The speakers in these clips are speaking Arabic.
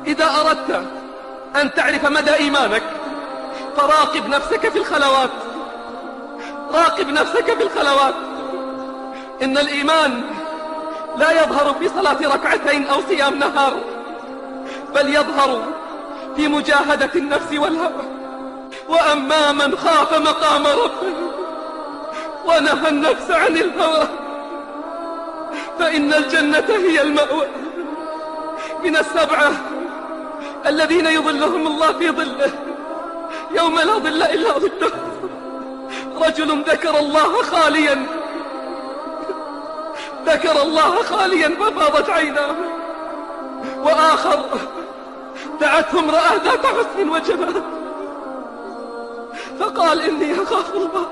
إذا أردت أن تعرف مدى إيمانك فراقب نفسك في الخلوات، راقب نفسك في الخلوات. إن الإيمان لا يظهر في صلاة ركعتين أو صيام نهار، بل يظهر في مجاهدة النفس والهوى. وأما من خاف مقام ربه ونهى النفس عن الهوى فإن الجنة هي المأوى. من السبعة الذين يظلهم الله في ظله يوم لا ظل إلا ظله: رجل ذكر الله خاليا، ذكر الله خاليا ففاضت عيناه. وآخر دعته امرأة ذات حسن وجمال فقال إني أخاف الله،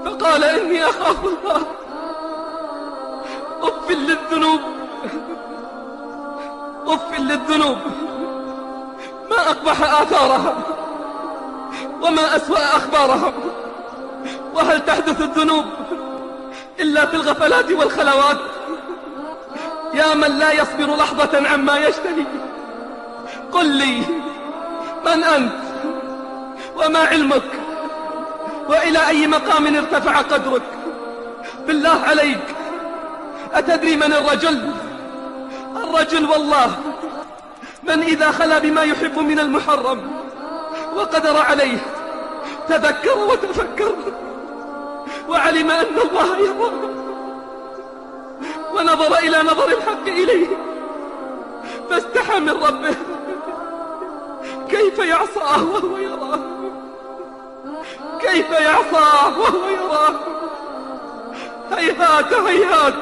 فقال إني أخاف الله. أف للذنوب، أف للذنوب، ما أقبح آثارها وما أسوأ أخبارها. وهل تحدث الذنوب إلا في الغفلات والخلوات؟ يا من لا يصبر لحظة عما يشتهي، قل لي من أنت وما علمك وإلى أي مقام ارتفع قدرك؟ بالله عليك أتدري من الرجل؟ الرجل والله من إذا خلا بما يحب من المحرم وقدر عليه تذكر وتفكر وعلم أن الله يراه ونظر إلى نظر الحق إليه فاستحى من ربه. كيف يعصاه وهو يراه؟ كيف يعصاه وهو يراه؟ هيهات هيهات،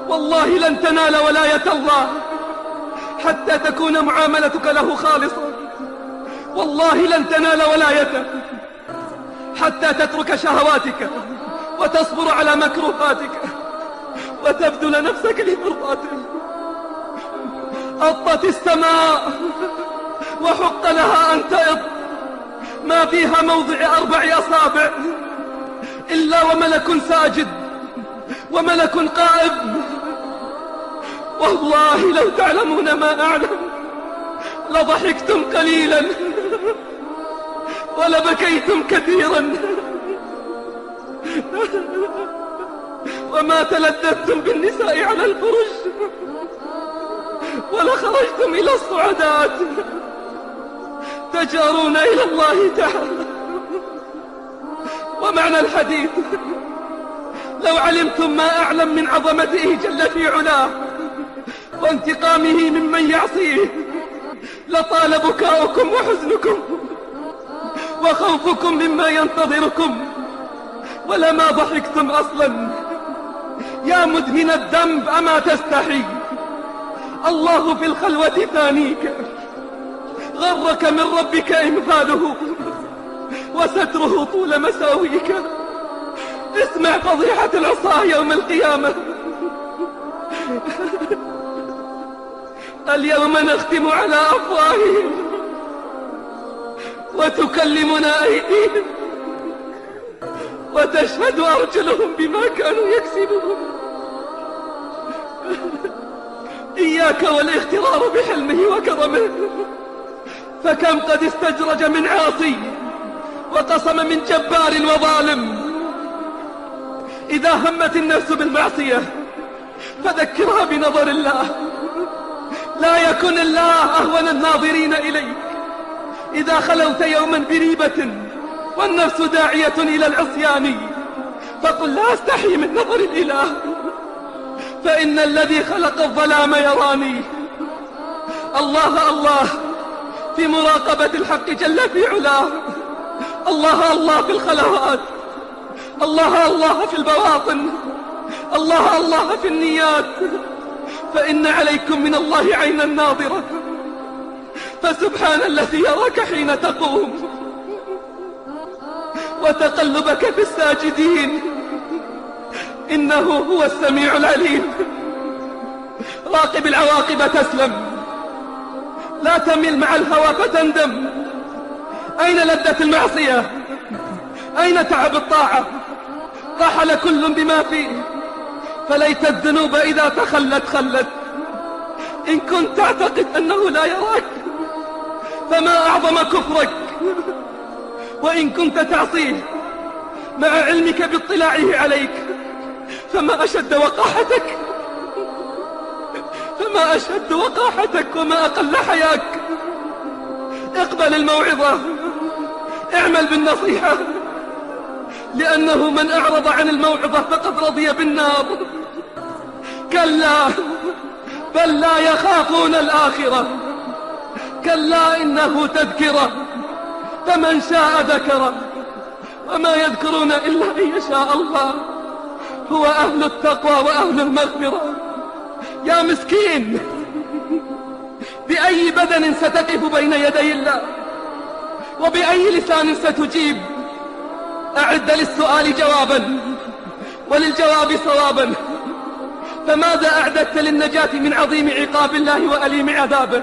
والله لن تنال ولاية الله حتى تكون معاملتك له خالصة. والله لن تنال ولايته حتى تترك شهواتك وتصبر على مكروهاتك وتبذل نفسك لمرضاته. أطت السماء وحق لها أن تئط، ما فيها موضع 4 أصابع إلا وملك ساجد وملك قائم. والله لو تعلمون ما أعلم لضحكتم قليلا ولبكيتم كثيرا وما تلذذتم بالنساء على الفرش ولخرجتم إلى الصعدات تجارون إلى الله تعالى. ومعنى الحديث: لو علمتم ما أعلم من عظمته جل في علاه وانتقامه ممن يعصيه لطال بكاؤكم وحزنكم وخوفكم مما ينتظركم ولما ضحكتم أصلا. يا مدهن الذنب أما تستحي؟ الله في الخلوة ثانيك، غرك من ربك إمهاله وستره طول مساويك. اسمع فضيحة العصاة يوم القيامة: اليوم نختم على أفواههم وتكلمنا أيديهم وتشهد أرجلهم بما كانوا يكسبون. إياك والاغترار بحلمه وكرمه، فكم قد استجرج من عاصي وقسم من جبار وظالم. إذا همت النفس بالمعصية فذكرها بنظر الله، لا يكن الله أهون الناظرين إليك. إذا خلوت يوما بريبة والنفس داعية إلى العصيان فقل: لا أستحي من نظر الإله، فإن الذي خلق الظلام يراني. الله الله في مراقبة الحق جل في علاه، الله الله في الخلوات، الله الله في البواطن، الله الله في النيات. فإن عليكم من الله عينا ناظرة، فسبحان الذي يراك حين تقوم وتقلبك في الساجدين، إنه هو السميع العليم. راقب العواقب تسلم، لا تمل مع الهوى فتندم. أين لذة المعصية؟ أين تعب الطاعة؟ رحل كل بما فيه، فليت الذنوب إذا تخلت خلت. إن كنت تعتقد أنه لا يراك فما أعظم كفرك، وإن كنت تعصيه مع علمك باطلاعه عليك فما أشد وقاحتك، فما أشد وقاحتك وما أقل حياك. اقبل الموعظة، اعمل بالنصيحة، لأنه من أعرض عن الموعظة فقد رضي بالنار. كلا بل لا يخافون الآخرة، كلا إنه تذكرة فمن شاء ذكره، وما يذكرون إلا أن يشاء الله. هو أهل التقوى وأهل المغفرة. يا مسكين، بأي بدن ستقف بين يدي الله، وبأي لسان ستجيب؟ أعد للسؤال جوابا وللجواب صوابا. فماذا أعددت للنجاة من عظيم عقاب الله وأليم عذابه؟